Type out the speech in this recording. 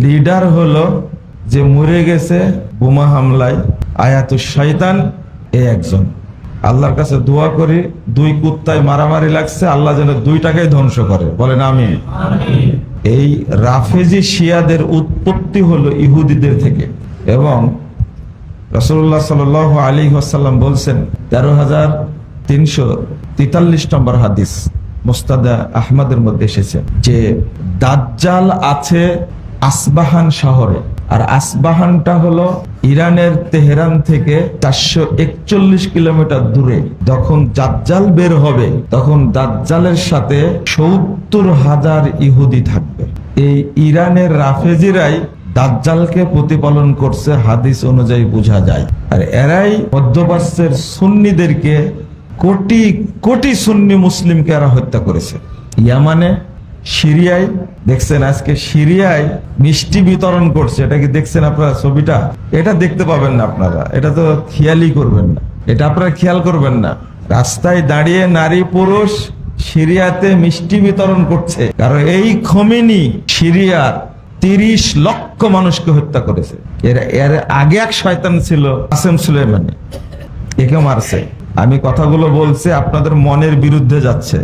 Leader হলো যে মরে গেছে বোমা হামলায়, আয়াতুশ শয়তান, এ একজন। আল্লাহর কাছে দোয়া করি, দুই কুত্তায় মারামারি লাগছে, আল্লাহ যেন দুইটাকেই ধ্বংস করে, বলেন আমিন। এই রাফেজি শিয়াদের উৎপত্তি হলো ইহুদিদের থেকে, এবং রাসূলুল্লাহ সাল্লাল্লাহু আলাইহি ওয়াসাল্লাম বলছেন, 13,343 নম্বর হাদিস মুসনাদ আহমদের মধ্যে এসেছে যে দাজ্জাল আছে আসবাহান শহরে, আর আসবাহানটা হলো ইরানের তেহরান থেকে 441 কিলোমিটার দূরে। যখন দাজ্জাল বের হবে তখন দাজ্জালের সাথে 70,000 ইহুদি থাকবে। এই ইরানের রাফেজিরাই দাজ্জালকে প্রতিপালন করছে, হাদিস অনুযায়ী বোঝা যায়। আর এরাই মধ্যপ্রাচ্যের সুন্নিদেরকে, কোটি কোটি সুন্নি মুসলিমকে এরা হত্যা করেছে। ইয়ামানে, সিরিয়ায় দেখছেন, আজকে সিরিয়ায় মিষ্টি বিতরণ করছে, এটা কি দেখছেন আপনারা ছবিটা? এটা দেখতে পাবেন না আপনারা, এটা তো খেয়ালই করবেন না, এটা আপনারা খেয়াল করবেন না। রাস্তায় দাঁড়িয়ে নারী পুরুষ সিরিয়াতে মিষ্টি বিতরণ করছে, কারণ এই খোমেনি সিরিয়ার 30 লক্ষ মানুষকে হত্যা করেছে। এর আগে এক শয়তান ছিল কাসেম সুলেমানি, একে মারছে। আমি কথাগুলো বলছি আপনাদের মনের বিরুদ্ধে যাচ্ছে।